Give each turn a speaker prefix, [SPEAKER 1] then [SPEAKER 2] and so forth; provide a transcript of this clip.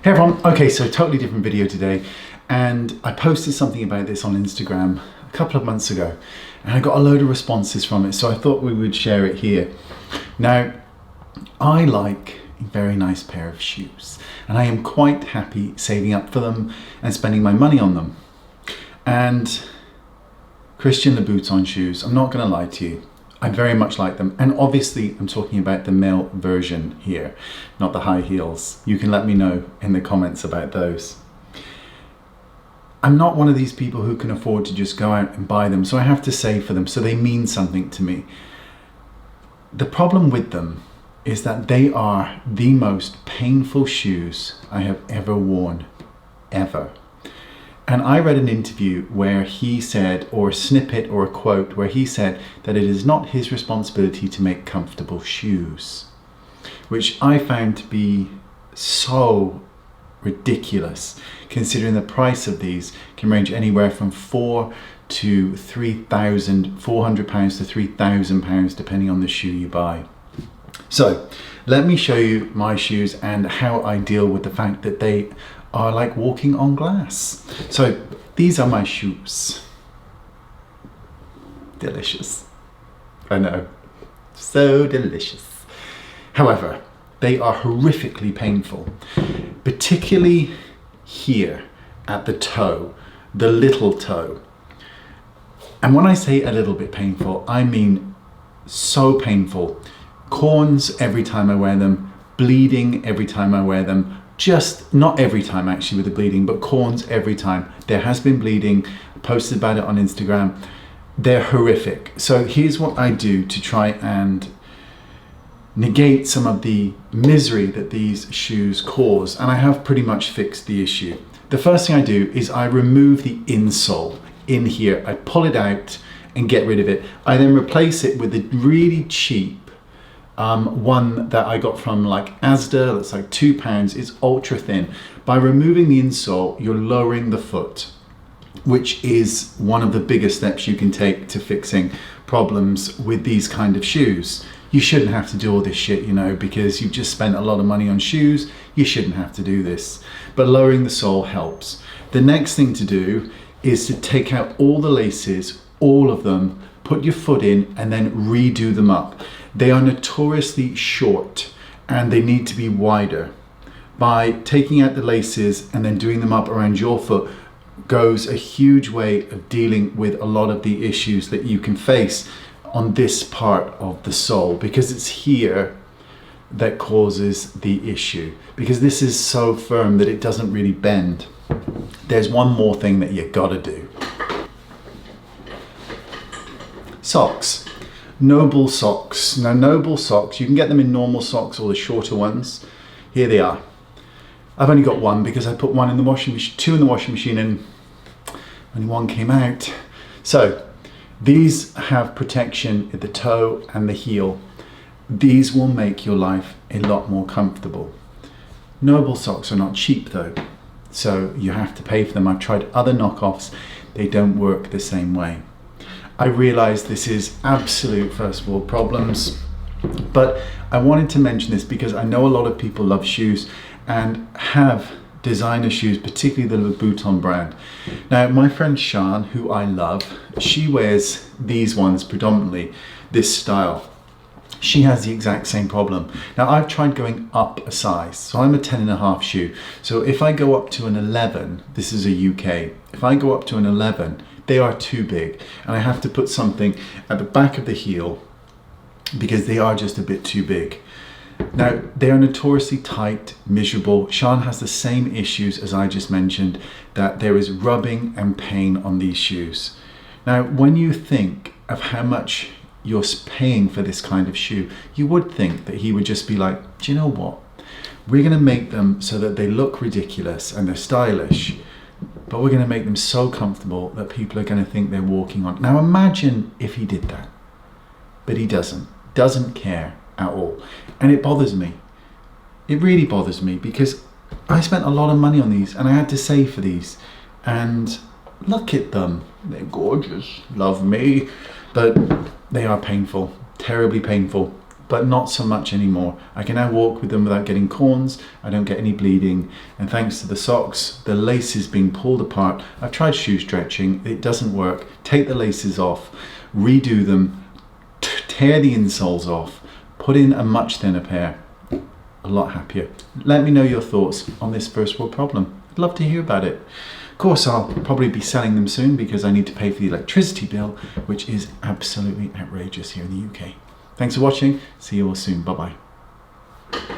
[SPEAKER 1] Hey everyone, okay, so totally different video today, and I posted something about this on Instagram a couple of months ago, and I got a load of responses from it, so I thought we would share it here. Now, I like a very nice pair of shoes, and I am quite happy saving up for them and spending my money on them. And Christian Louboutin shoes, I'm not going to lie to you, I very much like them, and obviously I'm talking about the male version here, not the high heels. You can let me know in the comments about those. I'm not one of these people who can afford to just go out and buy them, so I have to save for them, so they mean something to me. The problem with them is that they are the most painful shoes I have ever worn, ever. And I read an interview where he said, or a snippet or a quote, where he said that it is not his responsibility to make comfortable shoes, which I found to be so ridiculous, considering the price of these can range anywhere from £400 to £3,400 to £3,000, depending on the shoe you buy. So let me show you my shoes and how I deal with the fact that they are like walking on glass. So these are my shoes. Delicious. I know, so delicious. However, they are horrifically painful, particularly here at the toe, the little toe. And when I say a little bit painful, I mean so painful. Corns every time I wear them, bleeding every time I wear them. Just not every time actually with the bleeding, but corns every time. There has been bleeding. I posted about it on Instagram. They're horrific. So here's what I do to try and negate some of the misery that these shoes cause, and I have pretty much fixed the issue. The first thing I do is I remove the insole in here. I pull it out and get rid of it. I then replace it with a really cheap one that I got from like Asda, that's like £2. It's ultra thin. By removing the insole, you're lowering the foot, which is one of the biggest steps you can take to fixing problems with these kind of shoes. You shouldn't have to do all this shit, you know, because you've just spent a lot of money on shoes. You shouldn't have to do this, but lowering the sole helps. The next thing to do is to take out all the laces, all of them, put your foot in and then redo them up. They are notoriously short and they need to be wider. By taking out the laces and then doing them up around your foot goes a huge way of dealing with a lot of the issues that you can face on this part of the sole, because it's here that causes the issue, because this is so firm that it doesn't really bend. There's one more thing that you gotta do. Socks. Noble socks. Now Noble socks, you can get them in normal socks or the shorter ones. Here they are. I've only got one because I put one in the washing machine, two in the washing machine, and only one came out. So these have protection at the toe and the heel. These will make your life a lot more comfortable. Noble socks are not cheap though, so you have to pay for them. I've tried other knockoffs, they don't work the same way. I realize this is absolute first world problems, but I wanted to mention this because I know a lot of people love shoes and have designer shoes, particularly the Louboutin brand. Now, my friend Sian, who I love, she wears these ones predominantly, this style. She has the exact same problem. Now, I've tried going up a size, so I'm a 10.5 shoe. So if I go up to an 11, this is a UK, if I go up to an 11, they are too big, and I have to put something at the back of the heel because they are just a bit too big. Now, they are notoriously tight, miserable. Sian has the same issues as I just mentioned, that there is rubbing and pain on these shoes. Now, when you think of how much you're paying for this kind of shoe, you would think that he would just be like, do you know what? We're gonna make them so that they look ridiculous and they're stylish, but we're going to make them so comfortable that people are going to think they're walking on. Now imagine if he did that, but he doesn't care at all. And it bothers me. It really bothers me because I spent a lot of money on these and I had to save for these. And look at them, they're gorgeous, love me, but they are painful, terribly painful. but not so much anymore. I can now walk with them without getting corns. I don't get any bleeding. And thanks to the socks, the laces being pulled apart. I've tried shoe stretching. It doesn't work. Take the laces off, redo them, tear the insoles off, put in a much thinner pair. A lot happier. Let me know your thoughts on this first world problem. I'd love to hear about it. Of course, I'll probably be selling them soon because I need to pay for the electricity bill, which is absolutely outrageous here in the UK. Thanks for watching. See you all soon. Bye-bye.